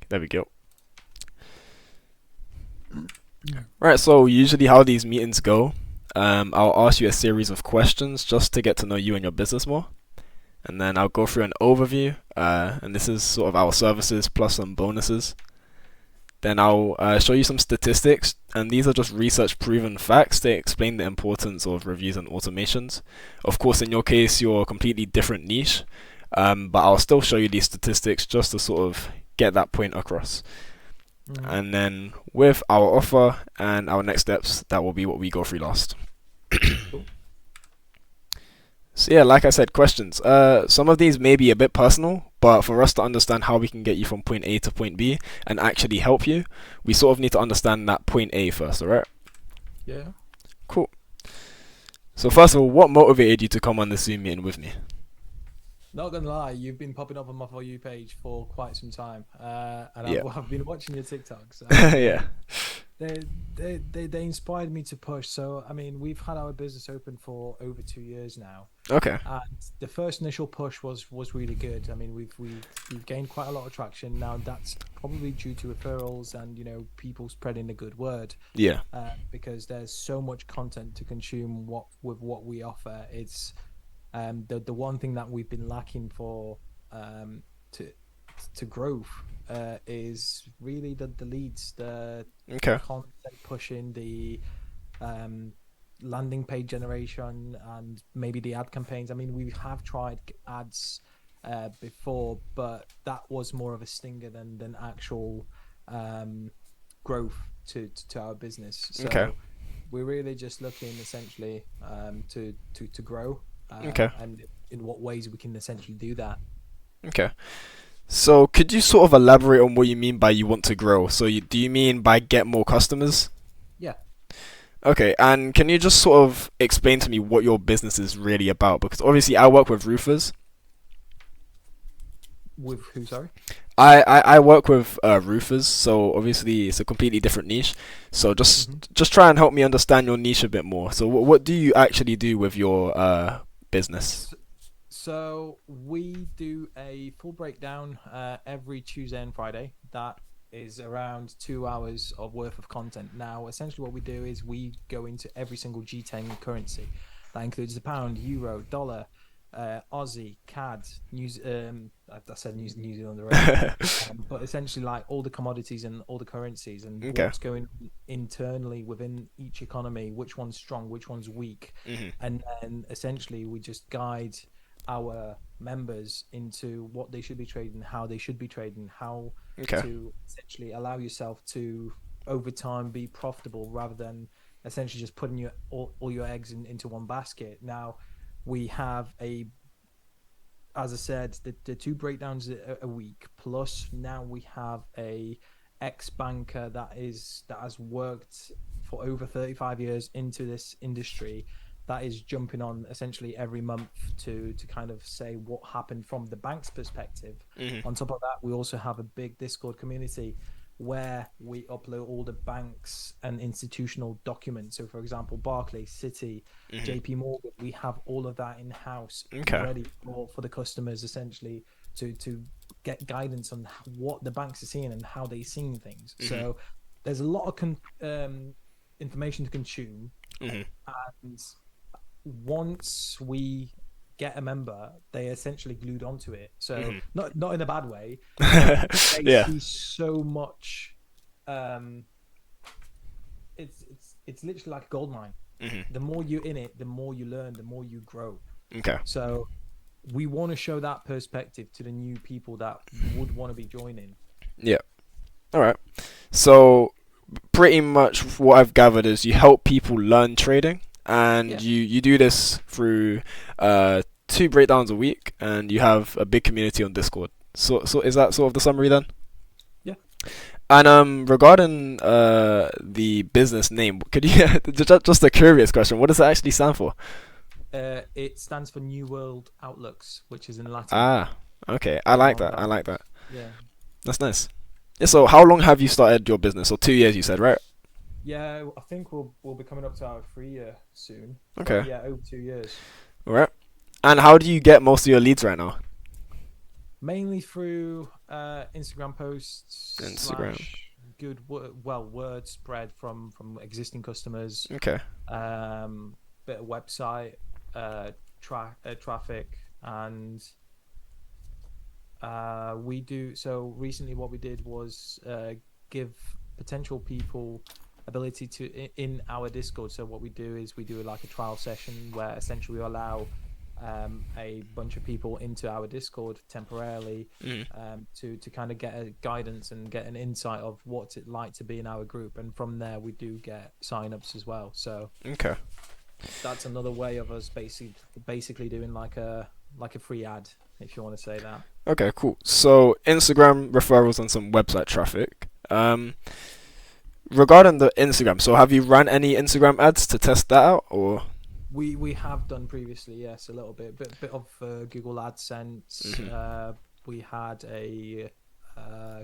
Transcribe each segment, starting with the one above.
There we go. Right, so usually how these meetings go, I'll ask you a series of questions just to get to know you and your business more. And then I'll go through an overview, and this is sort of our services plus some bonuses. Then I'll show you some statistics, and these are just research proven facts. They explain the importance of reviews and automations. Of course, in your case, you're a completely different niche, but I'll still show you these statistics just to sort of get that point across. And then with our offer and our next steps, that will be what we go through last. So yeah, like I said, questions. Some of these may be a bit personal, but for us to understand how we can get you from point A to point B and actually help you, we sort of need to understand that point A first, alright? Yeah. Cool. So first of all, what motivated you to come on the Zoom meeting with me? Not gonna lie, you've been popping up on my For You page for quite some time, and Yeah. I've been watching your TikToks. Yeah. They inspired me to push. So I mean, we've had our business open for over 2 years now, Okay. and the first initial push was really good. I mean, we've gained quite a lot of traction now. That's probably due to referrals and people spreading the good word. Yeah. Because there's so much content to consume with what we offer. It's the one thing that we've been lacking for to growth is really the leads, the Okay. content pushing, the landing page generation, and maybe the ad campaigns. I mean, we have tried ads before, but that was more of a stinger than actual growth to our business. So Okay. we're really just looking essentially to grow. Okay. And in what ways we can essentially do that. Okay. So could you sort of elaborate on what you mean by you want to grow? So do you mean by get more customers? Yeah. Okay, and can you just sort of explain to me what your business is really about? Because obviously I work with roofers. With who, sorry? I work with roofers, so obviously it's a completely different niche. So just try and help me understand your niche a bit more. So what do you actually do with your business? So we do a full breakdown every Tuesday and Friday. That is around 2 hours of worth of content. Now, essentially what we do is we go into every single G10 currency. That includes the pound, euro, dollar, Aussie, CAD, I said New Zealand already, but essentially like all the commodities and all the currencies and Okay. what's going internally within each economy, which one's strong, which one's weak, and then essentially we just guide our members into what they should be trading, how they should be trading, how Okay. to essentially allow yourself to over time be profitable rather than essentially just putting all your eggs into one basket. Now we have as I said, the two breakdowns a week, plus now we have a ex-banker that has worked for over 35 years into this industry, that is jumping on essentially every month to kind of say what happened from the bank's perspective. On top of that, we also have a big Discord community where we upload all the banks and institutional documents. So for example, Barclays, Citi, JP Morgan, we have all of that in house, Okay. ready for the customers essentially to get guidance on what the banks are seeing and how they're seeing things. So there's a lot of information to consume, and once we get a member, they essentially glued onto it. So not in a bad way. They Yeah. see so much. It's literally like a gold mine. The more you're in it, the more you learn, the more you grow. Okay. So we want to show that perspective to the new people that would want to be joining. Yeah. All right. So pretty much what I've gathered is you help people learn trading, and Yeah. you do this through 2 breakdowns a week, and you have a big community on Discord. So is that sort of the summary then? Yeah. And regarding the business name, could you just a curious question, what does it actually stand for? It stands for New World Outlooks, which is in Latin. Ah, okay. I like that. I like that. Yeah. That's nice. Yeah, so how long have you started your business? So 2 years you said, right? Yeah, I think we'll be coming up to our 3 year soon. Okay. But yeah, over 2 years. All right. And how do you get most of your leads right now? Mainly through Instagram posts Instagram. slash word spread from existing customers, Okay. um, bit of website traffic, and we do. So recently, what we did was give potential people ability to in our Discord. So what we do is we do like a trial session where essentially we allow a bunch of people into our Discord temporarily, Mm. to kind of get a guidance and get an insight of what's it like to be in our group, and from there we do get signups as well. So Okay. that's another way of us basically doing like a free ad, if you want to say that. Okay, cool. So Instagram referrals and some website traffic. Regarding the Instagram, so have you run any Instagram ads to test that out, or? We have done previously, yes, a little bit of Google AdSense. Mhm. We had a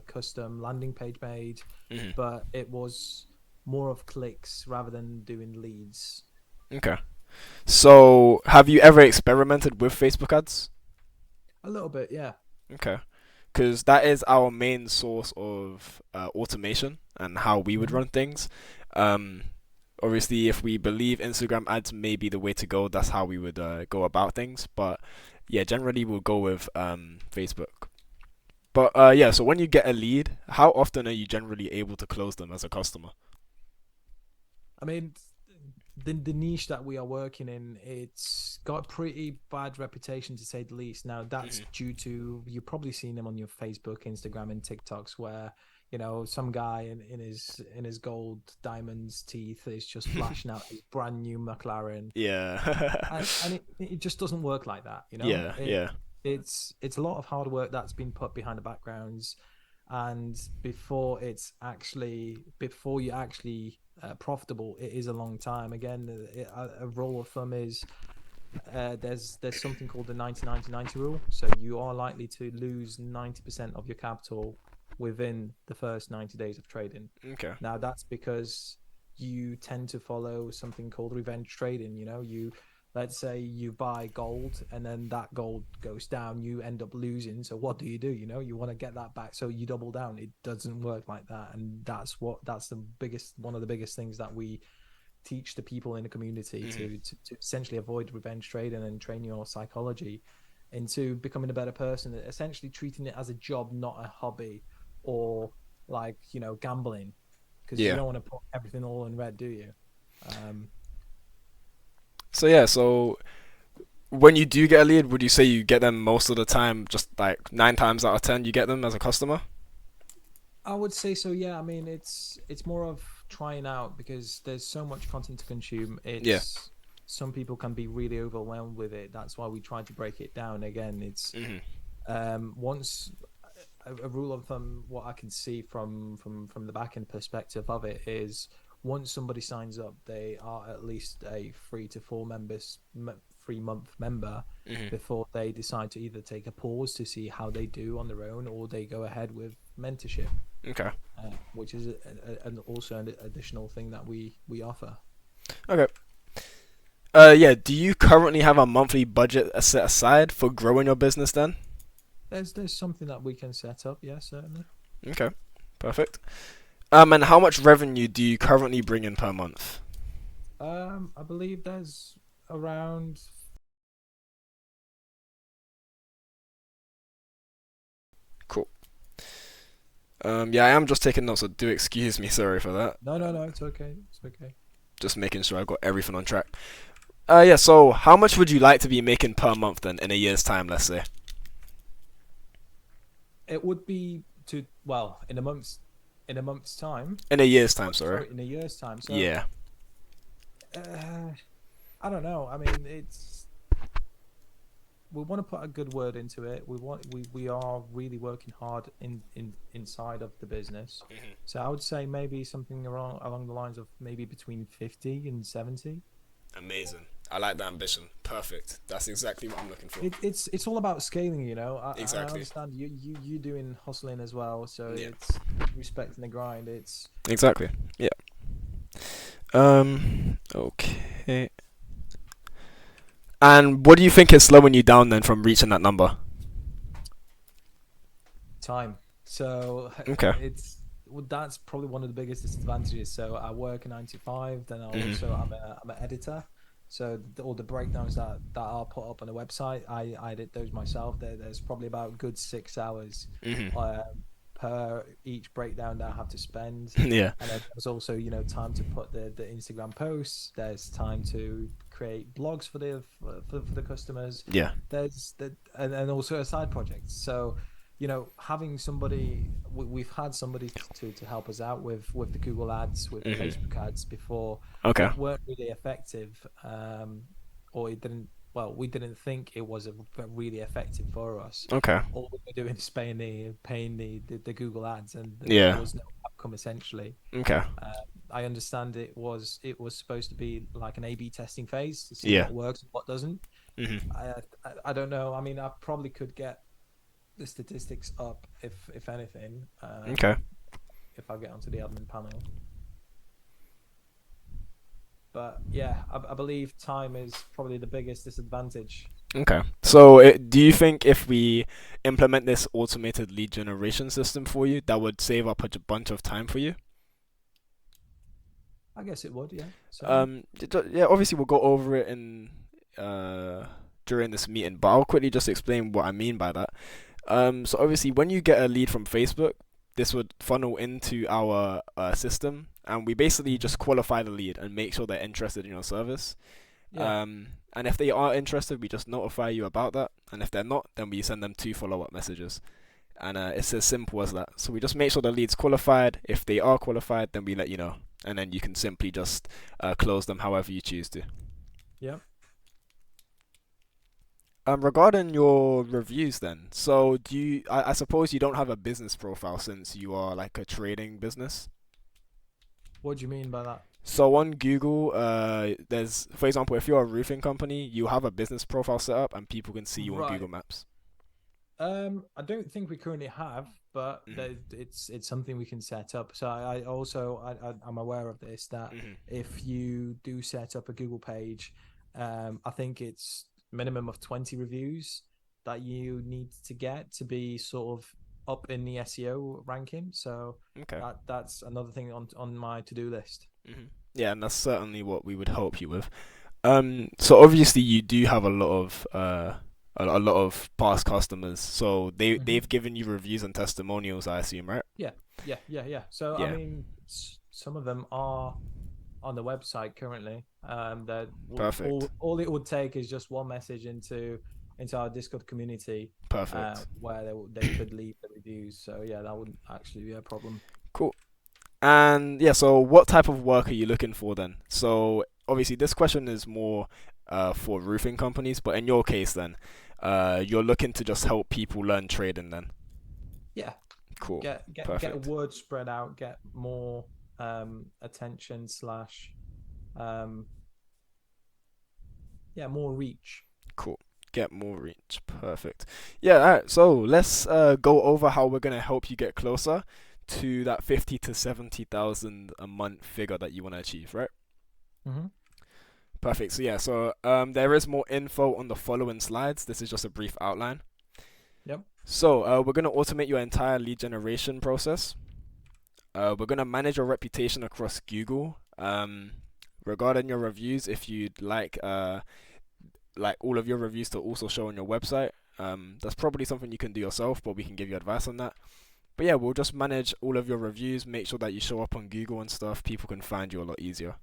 custom landing page made, Mhm. but it was more of clicks rather than doing leads. Okay. So have you ever experimented with Facebook ads? A little bit, yeah. Okay. Because that is our main source of automation and how we would Hmm. run things. Um, Obviously, if we believe Instagram ads may be the way to go, that's how we would go about things. But yeah, generally we'll go with Facebook. But yeah, so when you get a lead, how often are you generally able to close them as a customer? I mean, the niche that we are working in, it's got a pretty bad reputation to say the least. Now, that's Mhm. due to you've probably seen them on your Facebook, Instagram, and TikToks, where some guy in his gold diamonds teeth is just flashing out his brand new McLaren, Yeah. and it just doesn't work like that. Yeah, yeah. It's a lot of hard work that's been put behind the backgrounds, and before you actually profitable, it is a long time. Again, a rule of thumb is there's something called the 90-90-90 rule. So you are likely to lose 90% of your capital within the first 90 days of trading. Okay. Now that's because you tend to follow something called revenge trading. Let's say you buy gold and then that gold goes down, you end up losing. So what do? You want to get that back. So you double down. It doesn't work like that. And that's one of the biggest things that we teach the people in the community Mhm. to essentially avoid revenge trading and train your psychology into becoming a better person, essentially treating it as a job, not a hobby, or like, gambling, because you Yeah. don't want to put everything all in red, do you? Um, So yeah, so when you do get a lead, would you say you get them most of the time, just like 9 times out of 10, you get them as a customer? I would say so, yeah. I mean, it's more of trying out because there's so much content to consume. Yeah. It's Some people can be really overwhelmed with it. That's why we try to break it down. Again, it's Mhm. once a rule of thumb, what I can see from the back end perspective of it is once somebody signs up, they are at least a 3 month member Mhm. before they decide to either take a pause to see how they do on their own, or they go ahead with mentorship, Okay. which is also an additional thing that we offer. Okay. Yeah. Do you currently have a monthly budget set aside for growing your business then? There's something that we can set up, yeah, certainly. Okay. Perfect. And how much revenue do you currently bring in per month? I believe there's around. Cool. Yeah, I am just taking notes, so do excuse me. Sorry for that. No, no, no, it's okay. It's okay. Just making sure I got everything on track. Yeah. So, how much would you like to be making per month then in a year's time? Let's say. It would be in a month's time. In a year's time. Sorry. Sorry, in a year's time. So Yeah. uh, I don't know. I mean, it's we want to put a good word into it. We are really working hard inside of the business. Mhm. So I would say maybe something along the lines of maybe between 50 and 70. Amazing. I like that ambition. Perfect. That's exactly what I'm looking for. It's all about scaling, I Exactly. understand you doing hustling as well, so Yeah. it's respecting the grind. It's Exactly. Yeah. Okay. And what do you think is slowing you down then from reaching that number? time. So Okay. it's well, that's probably one of the biggest disadvantages. So I work a 9 to 5, then I also Mhm. I'm an editor. So all the breakdowns that are put up on the website, I edit those myself. There's probably about good 6 hours Mhm. um, per each breakdown that I have to spend. Yeah. And then there's also, time to put the Instagram posts. There's time to create blogs for the customers. Yeah. There's the and also a side project. So, having somebody we've had somebody to help us out with the Google ads, with the Mhm. Facebook ads before Okay. that weren't really effective, or it didn't. Well, we didn't think it was really effective for us. Okay. All we were doing is paying the Google ads, and there Yeah. was no outcome essentially. Okay. Uh, I understand it was supposed to be like an A/B testing phase to see Yeah. what works and what doesn't. Mhm. I don't know. I mean, I probably could get the statistics up if anything, Okay. if I get onto the admin panel. But yeah, I believe time is probably the biggest disadvantage. Okay. So, do you think if we implement this automated lead generation system for you, that would save up a bunch of time for you? I guess it would, yeah, certainly. Yeah. Obviously, we'll go over it in uh during this meeting, but I'll quickly just explain what I mean by that. So obviously, when you get a lead from Facebook, this would funnel into our system, and we basically Hmm. just qualify the lead and make sure they're interested in your service. Yeah, And if they are interested, we just notify you about that. And if they're not, then we send them two follow-up messages. And it's as simple as that. So we just make sure the lead's qualified. If they are qualified, then we let you know. And then you can simply just close them however you choose to. yeah. Regarding your reviews, then, so do you? I suppose you don't have a business profile since you are like a trading business. What do you mean by that? So on Google, there's, for example, if you're a roofing company, you have a business profile set up, and people can see you on Google Right. Maps. I don't think we currently have, but Mhm. it's something we can set up. So I also I'm aware of this, that Mhm. if you do set up a Google page, I think it's minimum of 20 reviews that you need to get to be sort of up in the SEO ranking. So Okay. that's another thing on my to-do list. Mhm. Yeah, and that's certainly what we would help you with. So obviously you do have a lot of a lot of past customers, so Hmm. they've given you reviews and testimonials, I assume, right? Yeah, yeah. So I Yeah. mean, some of them are on the website currently. That Perfect. all it would take is just one message into our Discord community, Perfect. where they could leave the reviews. So yeah, that wouldn't actually be a problem. Cool. And yeah, so what type of work are you looking for then? So obviously this question is more for roofing companies, but in your case then, you're looking to just help people learn trading then. Yeah, Cool. get a Perfect. word spread out, get more attention slash um yeah, more reach. Cool. Get more reach. Perfect. Yeah, alright. So let's go over how we're gonna help you get closer to that 50 to 70,000 a month figure that you want to achieve, right? Hmm. Perfect. So yeah, so there is more info on the following slides. This is just a brief outline. Yep. So we're gonna automate your entire lead generation process. We're gonna manage your reputation across Google. Regarding your reviews, if you'd like all of your reviews to also show on your website, that's probably something you can do yourself, but we can give you advice on that. But yeah, we'll just manage all of your reviews, make sure that you show up on Google and stuff. People can find you a lot easier.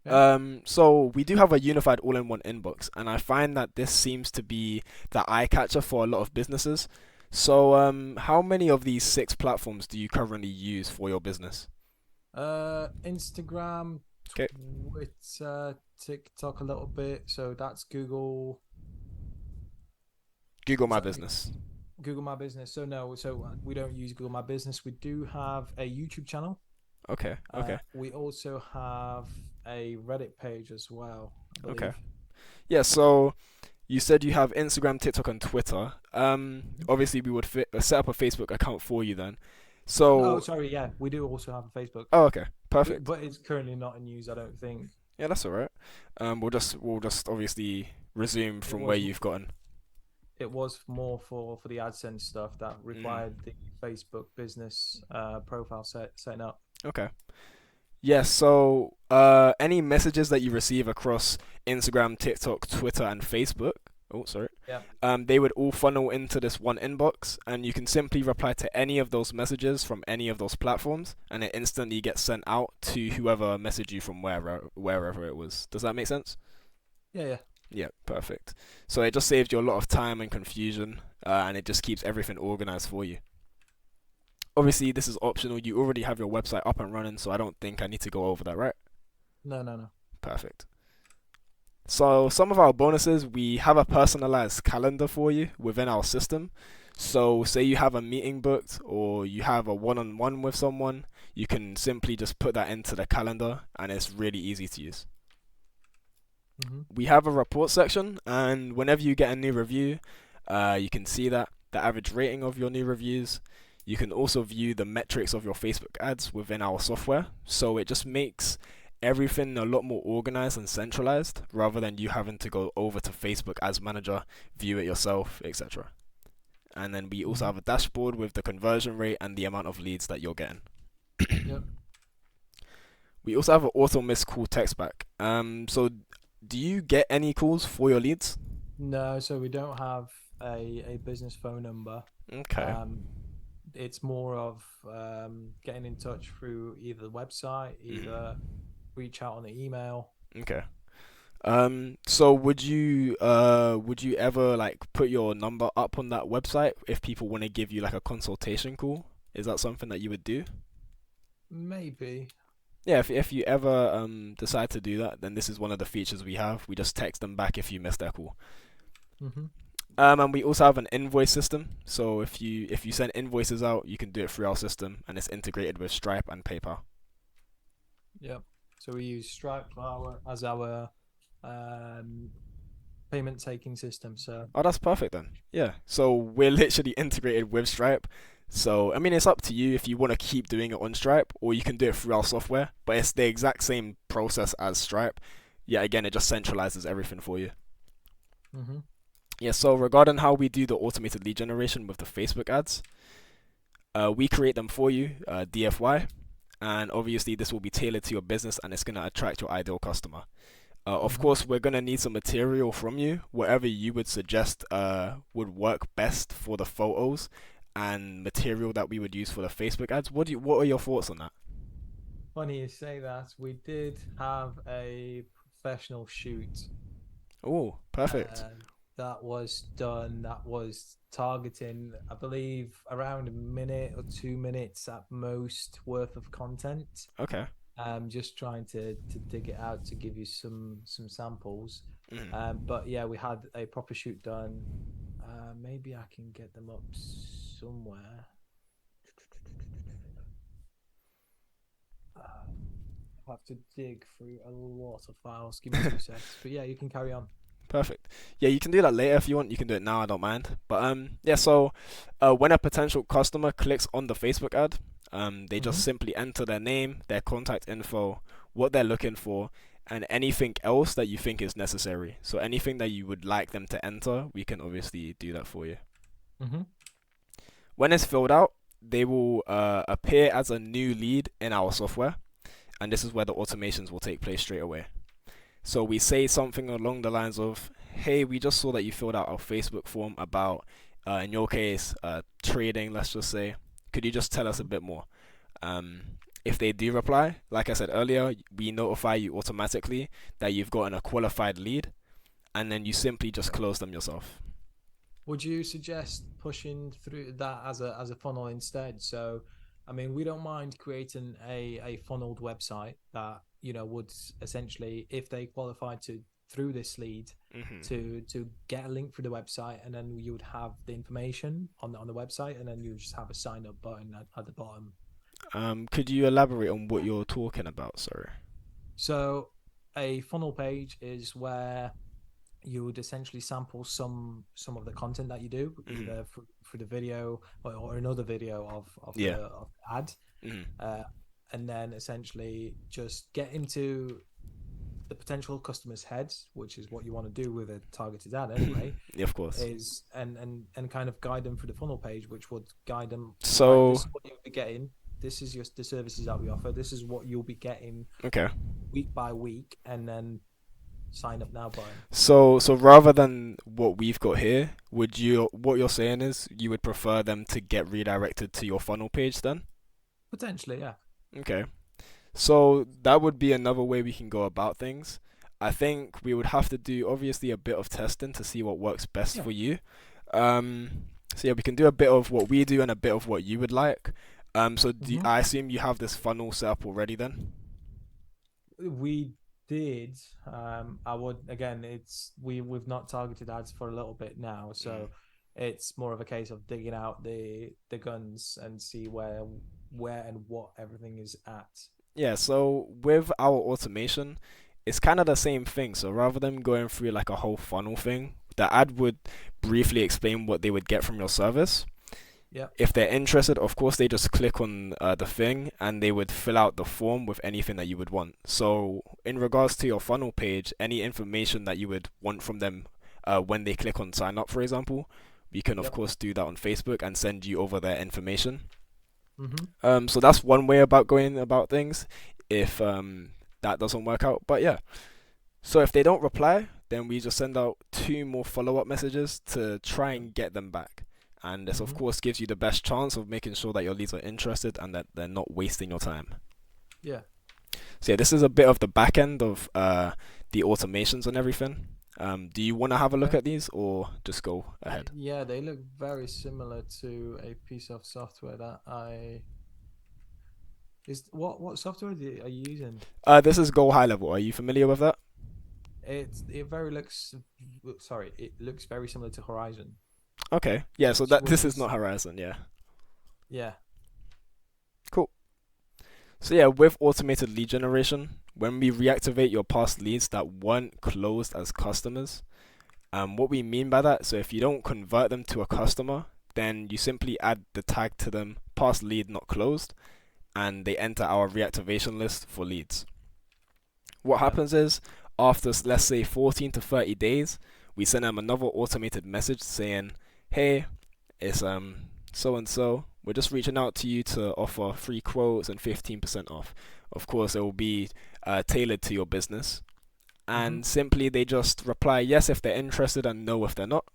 Yeah. So we do have a unified all-in-one inbox, and I find that this seems to be the eye catcher for a lot of businesses. So, how many of these six platforms do you currently use for your business? Instagram, Okay, Twitter, TikTok a little bit. So that's Google. Google Is My that Business. Google My Business? So no, so we don't use Google My Business. We do have a YouTube channel. Okay, okay, We also have a Reddit page as well, I okay. believe. Yeah, so you said you have Instagram, TikTok, and Twitter. Mhm. Obviously we would set up a Facebook account for you then. Oh, So, sorry. Yeah, we do also have a Facebook, oh, okay, perfect. but it's currently not in use. I don't think Yeah, that's all right. We'll just obviously resume it from where was. you've gotten. it was more for the AdSense stuff that Mm, required the Facebook business profile setting up. okay. Yes, so any messages that you receive across Instagram, TikTok, Twitter, and Facebook, oh, sorry, Yeah. they would all funnel into this one inbox, and you can simply reply to any of those messages from any of those platforms, and it instantly gets sent out to whoever messaged you from wherever it was. Does that make sense? Yeah, yeah. Yeah, perfect. So it just saved you a lot of time and confusion, and it just keeps everything organized for you. Obviously, this is optional. You already have your website up and running, so I don't think I need to go over that, right? No, no, no. Perfect. So some of our bonuses, we have a personalized calendar for you within our system. So say you have a meeting booked or you have a one-on-one with someone, you can simply just put that into the calendar and it's really easy to use. Hmm. We have a report section, and whenever you get a new review, you can see that the average rating of your new reviews. You can also view the metrics of your Facebook ads within our software. So it just makes everything a lot more organized and centralized rather than you having to go over to Facebook Ads Manager, view it yourself, etc. And then we also Hmm. have a dashboard with the conversion rate and the amount of leads that you're getting. Yep. We also have an auto missed call text back. So do you get any calls for your leads? No, so we don't have a business phone number. Okay. Um, it's more of getting in touch through either the website, Mhm. either reach out on the email. Okay. So would you ever like put your number up on that website if people want to give you like a consultation call? Is that something that you would do? Maybe. Yeah, if you ever decide to do that, then this is one of the features we have. We just text them back if you miss their call. Hmm. And we also have an invoice system. So if you send invoices out, you can do it through our system, and it's integrated with Stripe and PayPal. Yep. So we use Stripe for as our um, payment taking system. So Oh, that's perfect then. Yeah. So we're literally integrated with Stripe. So I mean, it's up to you if you want to keep doing it on Stripe, or you can do it through our software. But it's the exact same process as Stripe. Yeah. Again, it just centralizes everything for you. hmm. Yeah. So regarding how we do the automated lead generation with the Facebook ads, we create them for you, DFY, and obviously this will be tailored to your business and it's gonna attract your ideal customer. Of Hmm. course, we're gonna need some material from you. Whatever you would suggest would work best for the photos and material that we would use for the Facebook ads. What are your thoughts on that? Funny you say that. We did have a professional shoot Oh, perfect. uh, that was done. That was targeting, I believe, around a minute or 2 minutes at most worth of content. Okay. Just trying to dig it out to give you some samples. Mhm. But yeah, we had a proper shoot done. Maybe I can get them up somewhere. I'll have to dig through a lot of files. Give me 2 secs. But yeah, you can carry on. Perfect. Yeah, you can do that later if you want. You can do it now. I don't mind. But yeah. So, when a potential customer clicks on the Facebook ad, they Hmm. just simply enter their name, their contact info, what they're looking for, and anything else that you think is necessary. So anything that you would like them to enter, we can obviously do that for you. Hmm. When it's filled out, they will appear as a new lead in our software, and this is where the automations will take place straight away. So we say something along the lines of, "Hey, we just saw that you filled out our Facebook form about, in your case, trading. Let's just say, could you just tell us a bit more?" If they do reply, like I said earlier, we notify you automatically that you've gotten a qualified lead, and then you simply just close them yourself. Would you suggest pushing through that as a funnel instead? So, I mean, we don't mind creating a funneled website that would essentially, if they qualified to through this lead, Hmm. to get a link through the website, and then you would have the information on the website, and then you would just have a sign up button at the bottom. Could you elaborate on what you're talking about? Sorry. So, a funnel page is where you would essentially sample some of the content that you do, Hmm. either for the video or another video of Yeah. ad, Hmm. uh, and then essentially just get into. the potential customers' heads, which is what you want to do with a targeted ad anyway, Yeah, of course. is and kind of guide them through the funnel page, which would guide them, right, So, this is what you'll be getting, this is the services that we offer, this is what you'll be getting okay. week by week, and then sign up now button. So rather than what we've got here, what you're saying is you would prefer them to get redirected to your funnel page then? Potentially, yeah. Okay. So that would be another way we can go about things. I think we would have to do obviously a bit of testing to see what works best Yeah. for you. Um, so yeah, we can do a bit of what we do and a bit of what you would like. Hmm. I assume you have this funnel set up already then? We did. I would again. It's we've not targeted ads for a little bit now, Mm. so it's more of a case of digging out the guns and see where and what everything is at. Yeah, so with our automation, it's kind of the same thing. So rather than going through like a whole funnel thing, the ad would briefly explain what they would get from your service. Yeah. If they're interested, of course, they just click on the thing and they would fill out the form with anything that you would want. So, in regards to your funnel page, any information that you would want from them when they click on sign up, for example, we can, of Yep. course, do that on Facebook and send you over their information. Hmm. So that's one way about going about things if that doesn't work out. But yeah, so if they don't reply, then we just send out two more follow up messages to try Yep. and get them back. And this, of Hmm. course, gives you the best chance of making sure that your leads are interested and that they're not wasting your time. Yeah. So yeah, this is a bit of the back end of the automations and everything. Do you want to have a look Okay. at these or just go ahead? Yeah, they look very similar to a piece of software that I is what software are you using? This is Go High Level. Are you familiar with that? It very looks sorry, it looks very similar to Horizon, Okay. Yeah. So that which this is is not Horizon. Yeah. yeah. Cool. So yeah, with automated lead generation, when we reactivate your past leads that weren't closed as customers, what we mean by that, so if you don't convert them to a customer, then you simply add the tag to them, past lead not closed, and they enter our reactivation list for leads. What Yeah. happens is, after let's say 14 to 30 days, we send them another automated message saying, "Hey, it's so and so. We're just reaching out to you to offer free quotes and 15% off. Of course, it will be tailored to your business." Hmm. And simply they just reply yes if they're interested and no if they're not.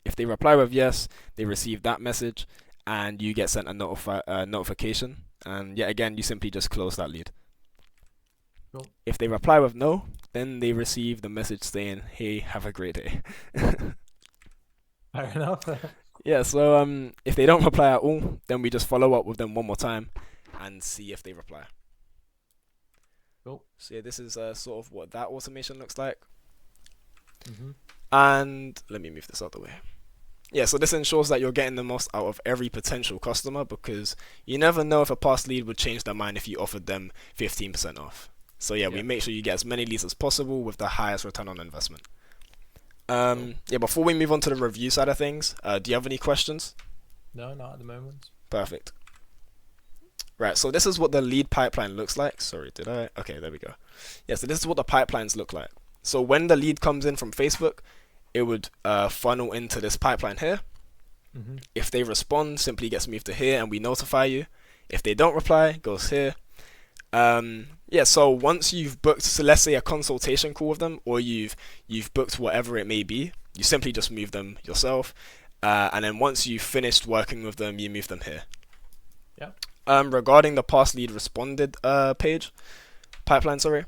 If they reply with yes, they receive that message and you get sent a notification. And yet again, you simply just close that lead. Cool. If they reply with no, then they receive the message saying, "Hey, have a great day." Fair enough. Yeah, so if they don't reply at all, then we just follow up with them one more time and see if they reply. Cool. So yeah, this is sort of what that automation looks like. Hmm. And let me move this out of the way. Yeah, so this ensures that you're getting the most out of every potential customer because you never know if a past lead would change their mind if you offered them 15% off. So yeah, we Yeah. make sure you get as many leads as possible with the highest return on investment. Cool. Yeah, before we move on to the review side of things, do you have any questions? No, not at the moment. Perfect. Right, so this is what the lead pipeline looks like. Sorry, did I? Okay, there we go. Yeah, so this is what the pipelines look like. So when the lead comes in from Facebook, it would funnel into this pipeline here. Hmm. If they respond, simply gets moved to here and we notify you. If they don't reply, it goes here. Yeah, so once you've booked, so let's say a consultation call with them, or you've booked whatever it may be, you simply just move them yourself, and then once you've finished working with them, you move them here. Yeah. Regarding the past lead responded page pipeline, sorry.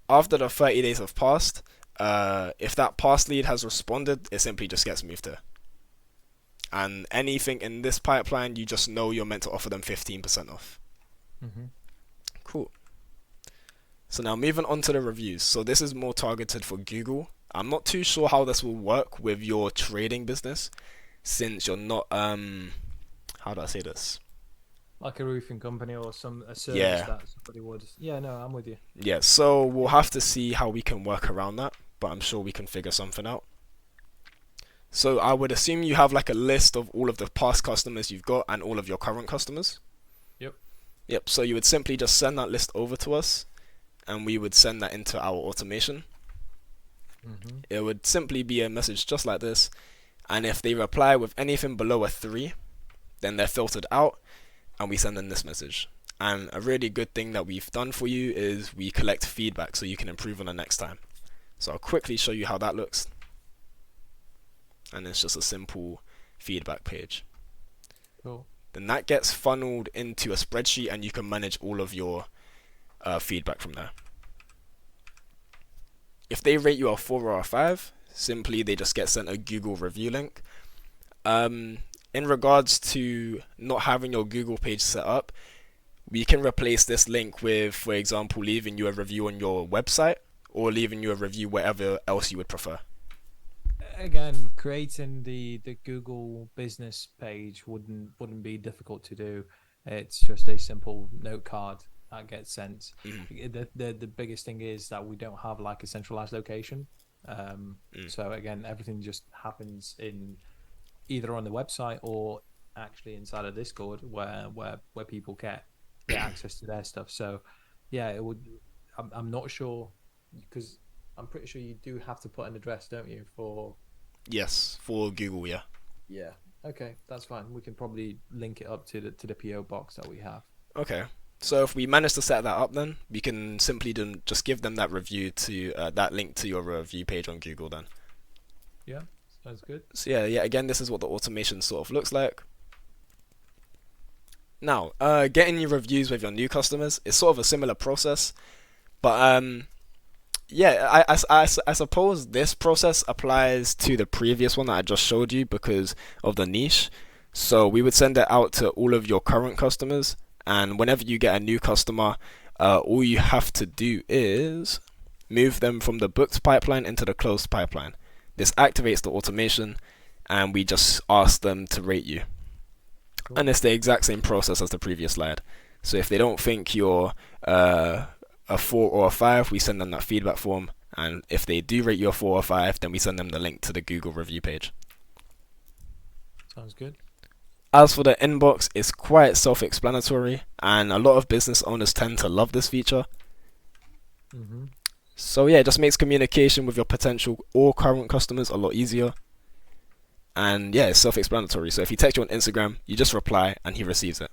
After the 30 days have passed, if that past lead has responded, it simply just gets moved here. And anything in this pipeline, you just know you're meant to offer them 15% off. Hmm. Cool. So now moving on to the reviews. So this is more targeted for Google. I'm not too sure how this will work with your trading business since you're not how do I say this? Like a roofing company or a service Yeah. that somebody would. Yeah, no, I'm with you. Yeah, so we'll have to see how we can work around that, but I'm sure we can figure something out. So I would assume you have like a list of all of the past customers you've got and all of your current customers. Yep. Yep, so you would simply just send that list over to us and we would send that into our automation. Mm-hmm. It would simply be a message just like this, and if they reply with anything below a 3, then they're filtered out, and we send them this message. And a really good thing that we've done for you is we collect feedback so you can improve on the next time. So I'll quickly show you how that looks. And it's just a simple feedback page. Cool. Then that gets funneled into a spreadsheet, and you can manage all of your feedback from there. If they rate you a 4 or a 5, simply they just get sent a Google review link. In regards to not having your Google page set up, we can replace this link with, for example, leaving you a review on your website or leaving you a review wherever else you would prefer. Again, creating the Google business page wouldn't be difficult to do. It's just a simple note card that gets sent. The biggest thing is that we don't have like a centralized location. So again, everything just happens in either on the website or actually inside of Discord, where people get access to their stuff. So yeah, it would. I'm not sure, because I'm pretty sure you do have to put an address, don't you? For Yes, for Google, yeah. yeah. Okay, that's fine. We can probably link it up to the PO box that we have. Okay. So if we manage to set that up, then we can simply just give them that review to that link to your review page on Google then. Yeah, sounds good. So yeah, again, this is what the automation sort of looks like. Now, getting your reviews with your new customers is sort of a similar process, but yeah, I suppose this process applies to the previous one that I just showed you because of the niche. So we would send it out to all of your current customers, and whenever you get a new customer, all you have to do is move them from the booked pipeline into the closed pipeline. This activates the automation, and we just ask them to rate you. Cool. And it's the exact same process as the previous slide. So if they don't think you're a 4 or a 5, we send them that feedback form, and if they do rate you a 4 or 5, then we send them the link to the Google review page. Sounds good. As for the inbox, it's quite self-explanatory, and a lot of business owners tend to love this feature. Mm-hmm. So yeah, it just makes communication with your potential or current customers a lot easier. And yeah, it's self-explanatory. So if you text you on Instagram, you just reply and he receives it.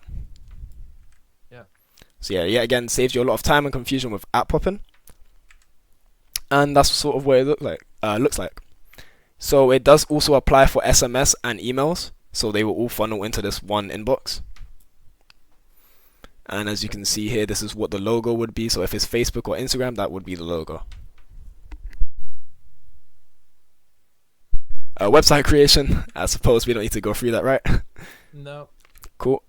Yeah. So yeah, again, saves you a lot of time and confusion with app hopping. And that's sort of what it looks like. So it does also apply for SMS and emails. So they will all funnel into this one inbox. And as you can see here, this is what the logo would be. So if it's Facebook or Instagram, that would be the logo. Website creation, I suppose we don't need to go through that, right? No. Cool.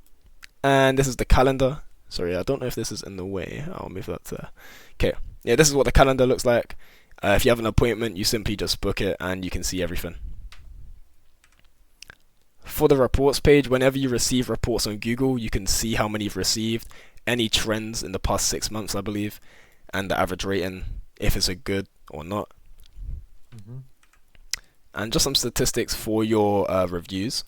And this is the calendar. Sorry, I don't know if this is in the way. I'll move that to... Okay. Yeah, this is what the calendar looks like. If you have an appointment, you simply just book it and you can see everything. For the reports page, whenever you receive reports on Google, you can see how many you've received, any trends in the past 6 months, I believe, and the average rating, if it's a good or not. Mm-hmm. And just some statistics for your reviews.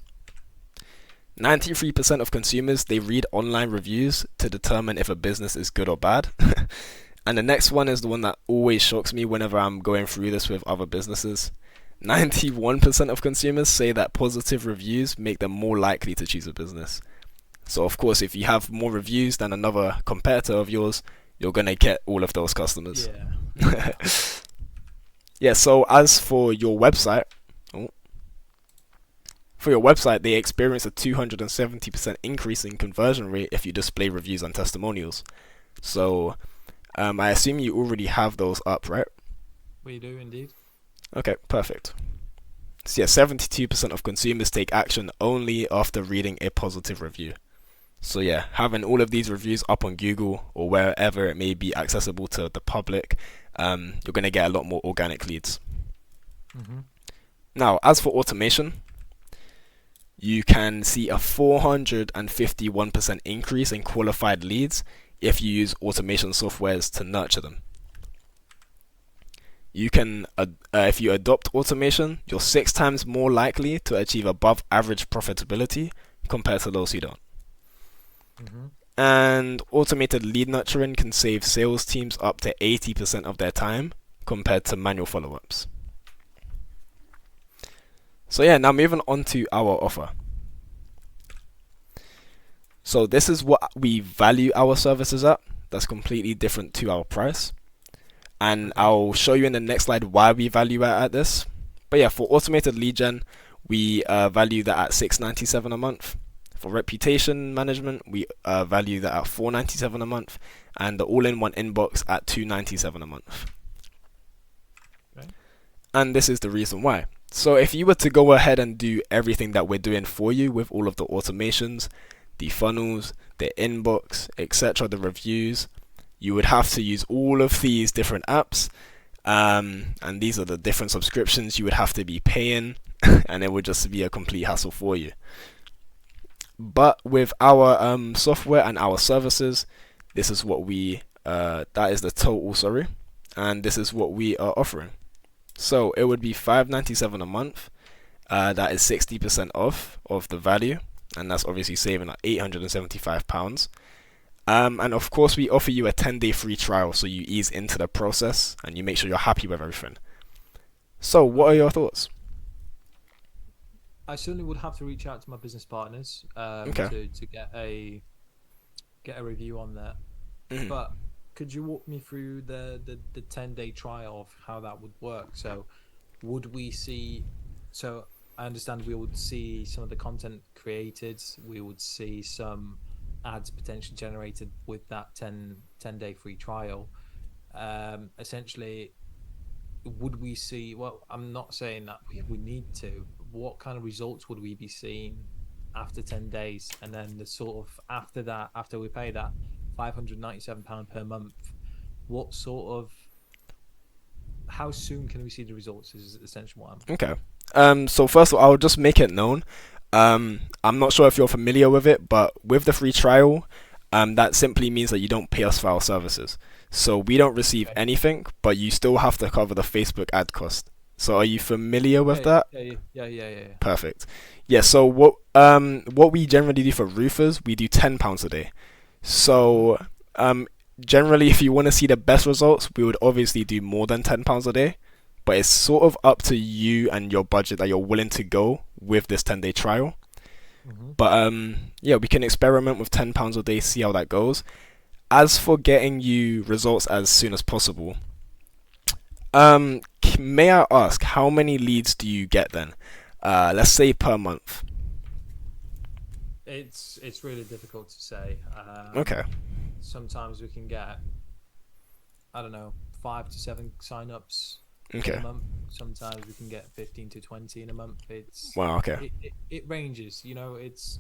93% of consumers, they read online reviews to determine if a business is good or bad. And the next one is the one that always shocks me whenever I'm going through this with other businesses. 91% of consumers say that positive reviews make them more likely to choose a business. So of course, if you have more reviews than another competitor of yours, you're going to get all of those customers. Yeah. Yeah, so as for your website, they experience a 270% increase in conversion rate if you display reviews and testimonials. So I assume you already have those up, right? We do indeed. Okay, perfect. So yeah, 72% of consumers take action only after reading a positive review. So yeah, having all of these reviews up on Google or wherever it may be accessible to the public, you're going to get a lot more organic leads. Mm-hmm. Now, as for automation, you can see a 451% increase in qualified leads if you use automation softwares to nurture them. You can, if you adopt automation, you're 6 times more likely to achieve above average profitability compared to those who don't. Mm-hmm. And automated lead nurturing can save sales teams up to 80% of their time compared to manual follow-ups. So yeah, now moving on to our offer. So this is what we value our services at. That's completely different to our price. And Okay. I'll show you in the next slide why we value it at this. But yeah, for automated lead gen, we value that at $6.97 a month. For reputation management, we value that at $4.97 a month, and the all-in-one inbox at $2.97 a month. Okay. And this is the reason why. So if you were to go ahead and do everything that we're doing for you with all of the automations, the funnels, the inbox, etc., the reviews, you would have to use all of these different apps, and these are the different subscriptions you would have to be paying, and it would just be a complete hassle for you. But with our software and our services, this is what that is the total, sorry, and this is what we are offering. So it would be $5.97 a month. That is 60% off of the value, and that's obviously saving at £875. And of course, we offer you a 10-day free trial, so you ease into the process and you make sure you're happy with everything. So, what are your thoughts? I certainly would have to reach out to my business partners Okay. to get a review on that. Mhm. But could you walk me through the 10-day trial of how that would work? So would we see, so I understand we would see some of the content created, we would see some ads potentially generated with that 10-day free trial. Essentially, would we see, well, I'm not saying that we need to, what kind of results would we be seeing after 10 days? And then the sort of after that, after we pay that £597 per month, what sort of, how soon can we see the results is essentially what I'm. Okay. So first of all, I'll just make it known. I'm not sure if you're familiar with it, but with the free trial, that simply means that you don't pay us for our services. So we don't receive Okay. anything, but you still have to cover the Facebook ad cost. So are you familiar with Yeah, that? yeah. Perfect. Yeah, so what we generally do for roofers, we do £10 a day. Mm-hmm. So generally, if you want to see the best results, we would obviously do more than £10 a day. But it's sort of up to you and your budget that you're willing to go with this 10-day trial. Mm-hmm. But yeah, we can experiment with £10 a day, see how that goes. As for getting you results as soon as possible, may I ask how many leads do you get then? Let's say per month. It's really difficult to say. Okay. Sometimes we can get, I don't know, 5 to 7 signups in a Okay. month. Sometimes we can get 15 to 20 in a month. Wow. Okay. It ranges. You know, it's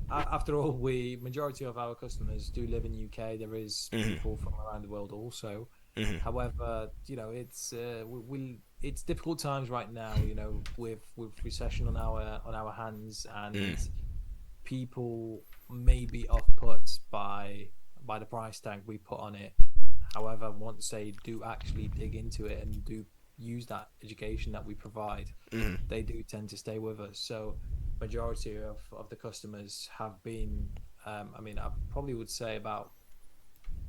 after all, we majority of our customers do live in UK. There is Mhm. people from around the world also. Mhm. However, you know, it's difficult times right now. You know, with recession on our hands, and Mhm. people may be off put by the price tag we put on it. However, once they do actually dig into it and do use that education that we provide, Mhm. they do tend to stay with us. So majority of the customers have been, I mean, I probably would say about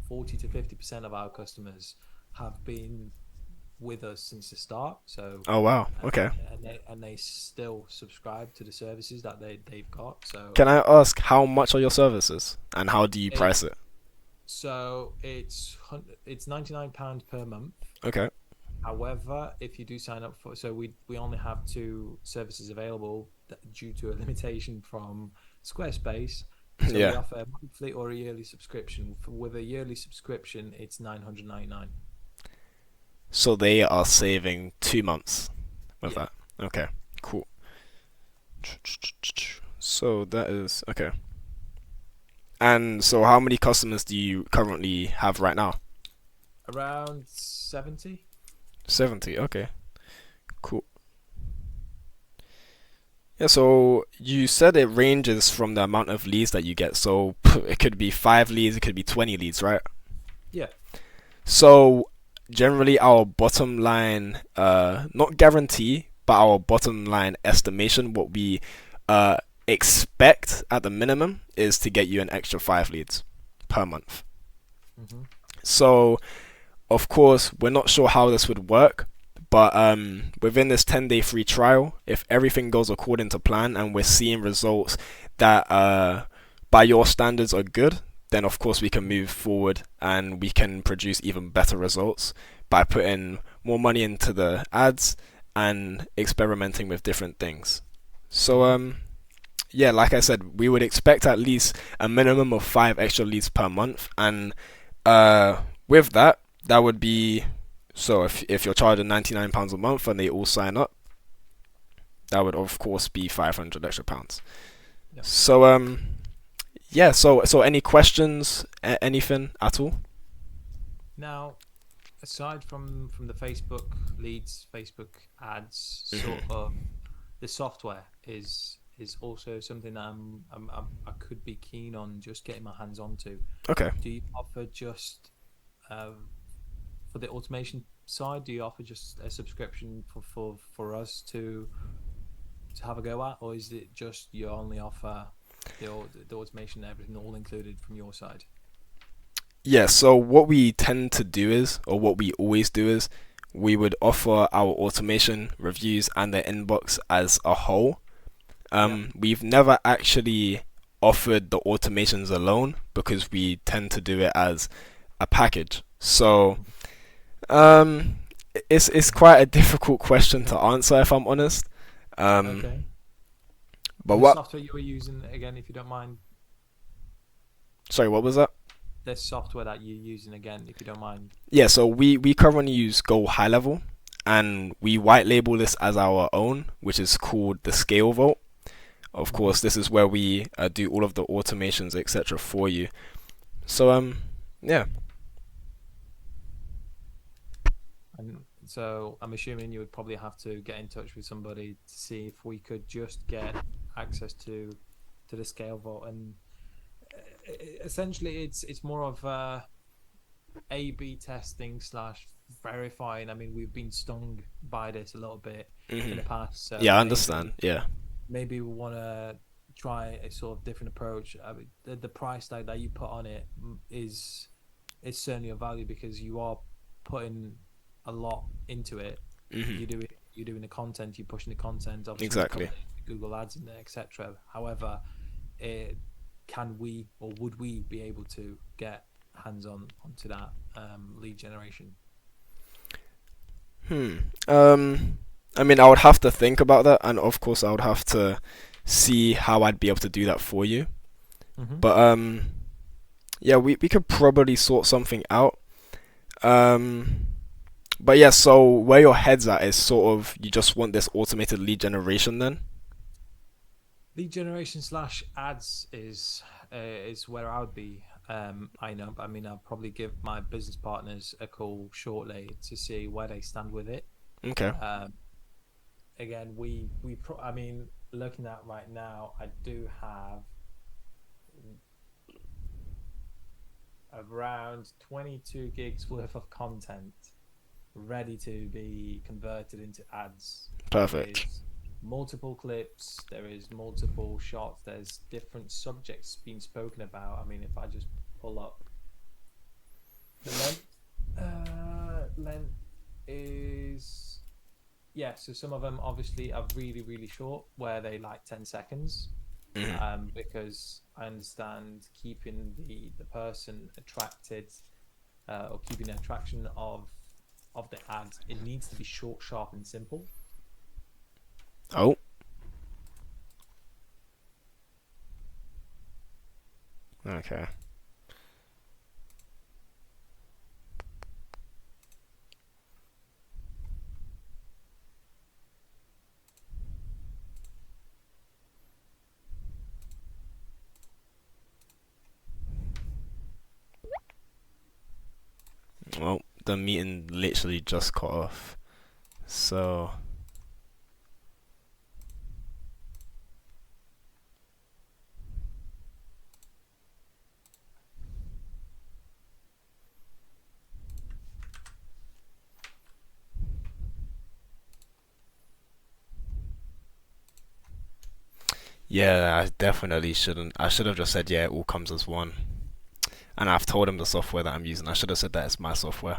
40 to 50% of our customers have been with us since the start. So Oh wow. Okay. and they still subscribe to the services that they've got. So Can I ask how much are your services and how do you it price it? so it's £99 per month. Okay. However, if you do sign up for, so we only have two services available due to a limitation from Squarespace. So we Yeah. offer a monthly or a yearly subscription. With a yearly subscription, it's 999. So they are saving 2 months with Yeah. that. Okay. Cool. So that is okay. And so how many customers do you currently have right now? Around 70. 70. Okay. Cool. Yeah, so you said it ranges from the amount of leads that you get. So it could be 5 leads, it could be 20 leads, right? Yeah. So generally our bottom line, not guarantee, but our bottom line estimation, what we expect at the minimum is to get you an extra 5 leads. per month. Hmm. So, of course, we're not sure how this would work, but within this 10-day free trial, if everything goes according to plan and we're seeing results that by your standards are good, then of course we can move forward and we can produce even better results by putting more money into the ads and experimenting with different things. So Hmm. yeah, like I said, we would expect at least a minimum of 5 extra leads per month, and with that, that would be so if you're charging £99 a month and they all sign up, that would of course be 500 extra pounds. Yep. So yeah, so any questions, anything at all? Now, aside from the Facebook leads, Facebook ads, sort Hmm. of the software is also something that I could be keen on just getting my hands onto. Okay. Do you offer just uh, for the automation side? Do you offer just a subscription for us to have a go at, or is it just you only offer the automation, everything all included from your side? Yeah, so what we tend to do is, or what we always do is, we would offer our automation reviews and the inbox as a whole. Yeah. We've never actually offered the automations alone because we tend to do it as a package. So um, it's quite a difficult question to answer if I'm honest. Um, Okay. but And the what? software you were using, again, if you don't mind, Sorry, what was that? the software that you're using, again, if you don't mind. Yeah, so we currently use Go High Level, and we white label this as our own, which is called the Scale Vault. Of Hmm. course, this is where we do all of the automations, etc., for you. So yeah. And so I'm assuming you would probably have to get in touch with somebody to see if we could just get access to the scale vault. And essentially, it's more of A/B testing slash verifying. I mean, we've been stung by this a little bit in Hmm. the past, so Yeah, I understand. Yeah. maybe we want to try a sort of different approach. I mean, the price tag that you put on it is certainly of value because you are putting a lot into it. Hmm. You're doing the content, you're pushing the content. Obviously, you've got Exactly. the Google ads in there, etc. However, it, can we or would we be able to get hands on onto that lead generation? Hmm. Um, I mean, I would have to think about that, and of course, I would have to see how I'd be able to do that for you. Hmm. But yeah, we could probably sort something out. Um, but yeah, so where your head's at is sort of you just want this automated lead generation then. Lead generation slash ads is where I would be. I know. I mean, I'll probably give my business partners a call shortly to see where they stand with it. Okay. Um, again, I mean, looking at right now, I do have around 22 gigs worth of content ready to be converted into ads. There Perfect. is multiple clips, there is multiple shots, there's different subjects being spoken about. I mean, if I just pull up the length is, yeah. So some of them obviously are really really short, where they like 10 seconds. Hmm. Because I understand keeping the person attracted, or keeping the attraction of the ads, it needs to be short, sharp, and simple. Oh, okay. Well, the meeting literally just cut off. So, yeah, I definitely shouldn't. I should have just said, yeah, it all comes as one. And I've told him the software that I'm using. I should have said that it's my software.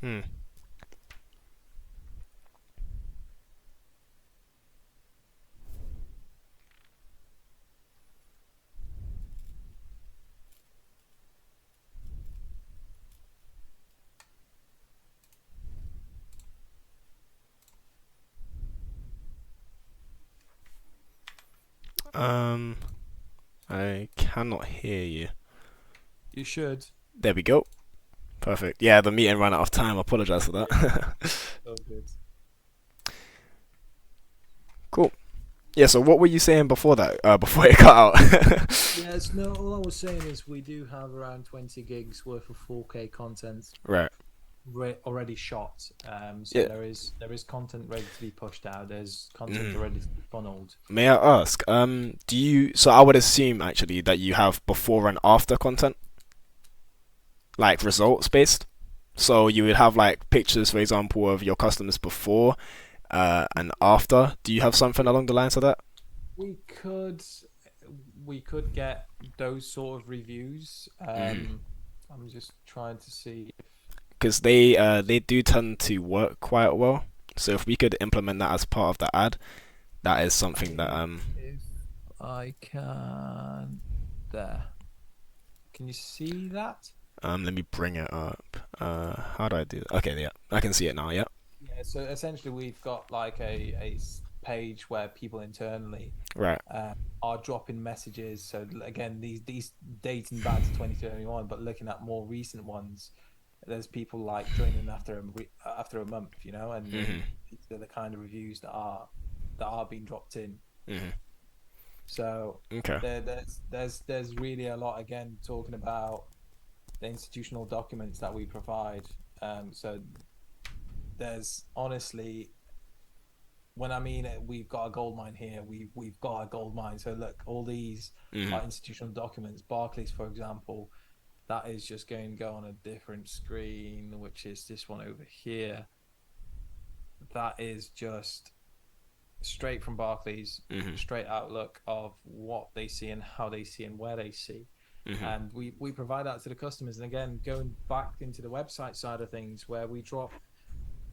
Hmm. Um, I cannot hear you. You should. There we go. Perfect. Yeah, the meeting ran out of time. I apologize for that. Oh, good. Cool. Yeah. So what were you saying before that? Before it cut out. Yes, no, all I was saying is we do have around 20 gigs worth of 4K content Right. already shot. So Yeah. there is content ready to be pushed out. There's content Mhm. already to be funneled. May I ask? Do you? So I would assume actually that you have before and after content, like results based. So you would have like pictures, for example, of your customers before, and after. Do you have something along the lines of that? We could we could get those sort of reviews. Mm-hmm. I'm just trying to see if Because they do tend to work quite well. So if we could implement that as part of the ad, that is something that if I can there. Can you see that? let me bring it up. How do I do that? Okay, yeah, I can see it now. Yeah, Yeah, so essentially we've got like page where people internally right. are dropping messages. So again, these dating back to 2021, but looking at more recent ones, there's people like joining after a month, Mhm. and these are the kind of reviews that are being dropped in. Mhm. So Okay. there's really a lot again talking about the institutional documents that we provide. So there's honestly, when I mean it, we've got a gold mine here. We've got a gold mine. So look, all these Mhm. are institutional documents. Barclays, for example, that is just going to go on a different screen, which is this one over here. That is just straight from Barclays, Mhm. straight outlook of what they see and how they see and where they see. Mhm. And we provide that to the customers. And again, going back into the website side of things, where we drop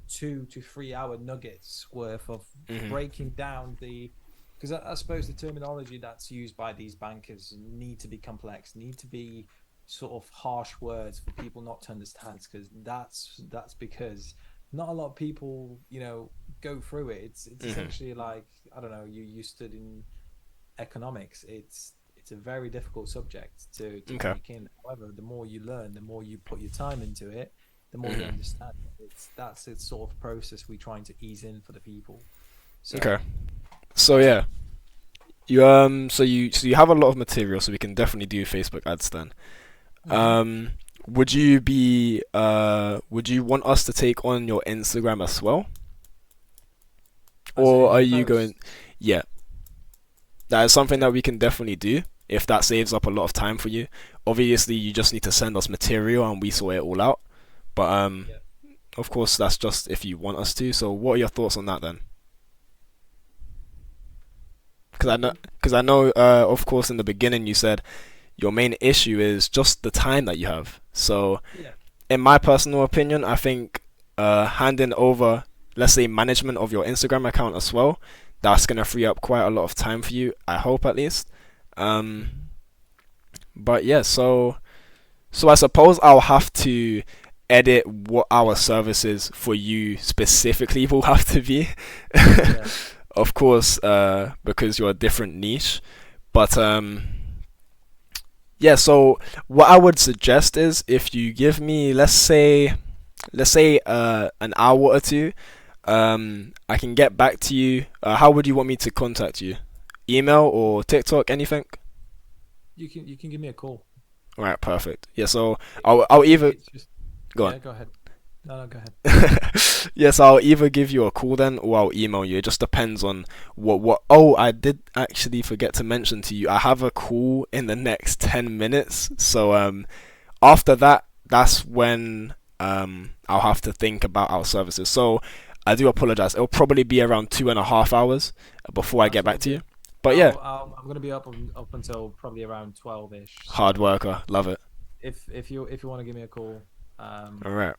2 to 3 hour nuggets worth of Mhm. breaking down because I suppose the terminology that's used by these bankers need to be complex, need to be sort of harsh words for people not to understand, because that's because not a lot of people go through it. It's Mhm. essentially like, I don't know, you stood in economics. It's a very difficult subject to Okay. take in. However, the more you learn, the more you put your time into it, the more you Mhm. understand it. It's sort of process we're trying to ease in for the people. Okay. So So um yeah, you have a lot of material, so we can definitely do Facebook ads then. mhm. Um, would you want us to take on your Instagram as well, As or are in you going? posts. Yeah, that is something Okay. that we can definitely do if that saves up a lot of time for you. Obviously, you just need to send us material and we sort it all out. But Yeah. of course, that's just if you want us to. So, what are your thoughts on that then? You- Because I know, of course, in the beginning you said your main issue is just the time that you have. So, yeah. in my personal opinion, I think handing over, let's say, management of your Instagram account as well, that's gonna free up quite a lot of time for you. I hope at least. Um, Mhm. but yeah, so I suppose I'll have to edit what our services for you specifically will have to be. Yeah. Of course, because you're a different niche. But yeah. So what I would suggest is if you give me, let's say an hour or two, I can get back to you. How would you want me to contact you? Email or TikTok, anything? You can give me a call. All right, perfect. Yeah. So It, I'll either it's just go on. yeah. Go ahead. No, no, go ahead. Yes, I'll either give you a call then or I'll email you. It just depends on what. Oh, I did actually forget to mention to you. I have a call in the next 10 minutes. So after that, that's when I'll have to think about our services. So I do apologize. It'll probably be around 2.5 hours before I That's get all back to good. you. But yeah, I'm gonna be up until probably around 12ish. hard So worker, love it. if you want to give me a call, All right,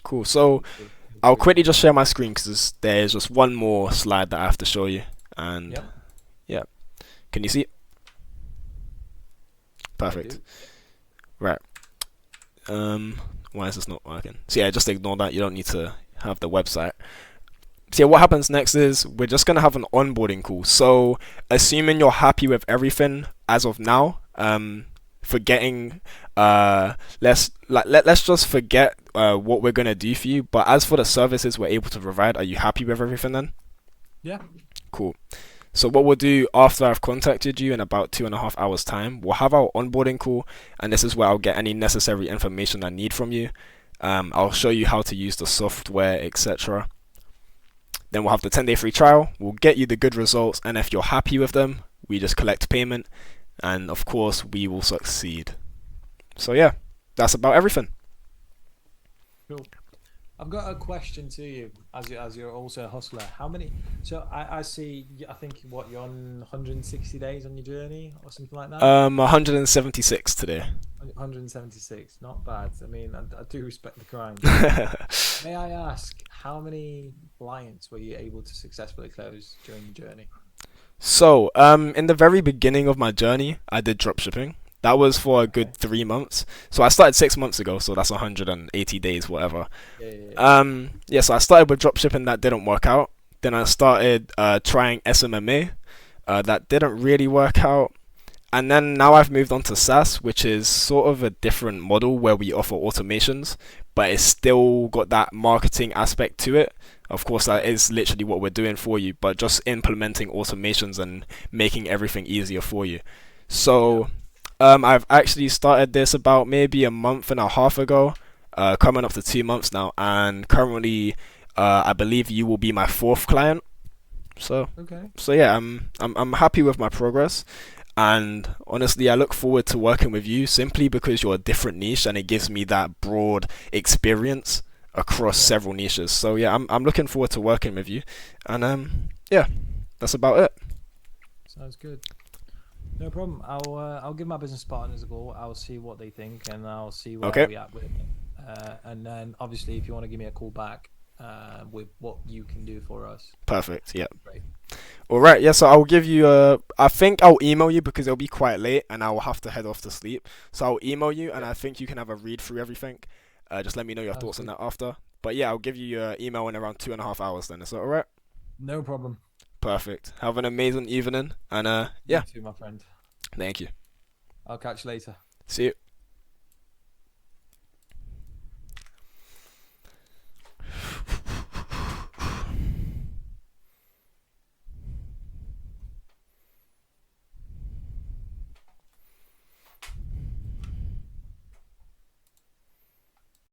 cool. So feel I'll free to. quickly just share my screen because there's just one more slide that I have to show you. And Yep, yeah, can you see? I Perfect. do. Right. Why is this not working? So yeah, just ignore that. You don't need to have the website. So yeah, what happens next is we're just gonna have an onboarding call. So assuming you're happy with everything as of now, forgetting let's just forget what we're gonna do for you. But as for the services we're able to provide, are you happy with everything then? Yeah. Cool. So what we'll do after I've contacted you in about 2.5 hours time, we'll have our onboarding call, and this is where I'll get any necessary information I need from you. I'll show you how to use the software, etc. Then we'll have the 10-day free trial. We'll get you the good results, and if you're happy with them, we just collect payment, and of course we will succeed. So yeah, that's about everything. Cool. I've got a question to you, as you're also a hustler. How many? So I see. I think what you're on 160 days on your journey or something like that. 176 today. 176. Not bad. I mean, I do respect the grind. May I ask how many clients were you able to successfully close during the journey? So, in the very beginning of my journey, I did dropshipping. That was for a Okay. good 3 months. So I started 6 months ago, so that's 180 days, whatever. Yeah, yeah, yeah. Yeah, so I started with dropshipping, that didn't work out. Then I started trying SMMA, that didn't really work out. And then now I've moved on to SaaS, which is sort of a different model where we offer automations, but it's still got that marketing aspect to it. Of course, that is literally what we're doing for you, but just implementing automations and making everything easier for you. Yeah. So, I've actually started this about maybe a month and a half ago, coming up to 2 months now, and currently, I believe you will be my fourth client. So, Okay. so yeah, I'm happy with my progress. And honestly, I look forward to working with you simply because you're a different niche and it gives me that broad experience across Yeah. several niches. So yeah, I'm looking forward to working with you. And yeah, that's about it. Sounds good. No problem. I'll give my business partners a call. I'll see what they think, and I'll see where Okay, we at with it. And then obviously, if you want to give me a call back, with what you can do for us, perfect. Yeah. great. All right. Yeah. So I'll give you. I think I'll email you because it'll be quite late and I will have to head off to sleep. So I'll email you, and Yeah. I think you can have a read through everything. Just let me know your Sounds thoughts on good. that after. But yeah, I'll give you your email in around 2.5 hours. Then is that all right? No problem. Perfect. Have an amazing evening, and You yeah, too, my friend. thank you. I'll catch you later. See you.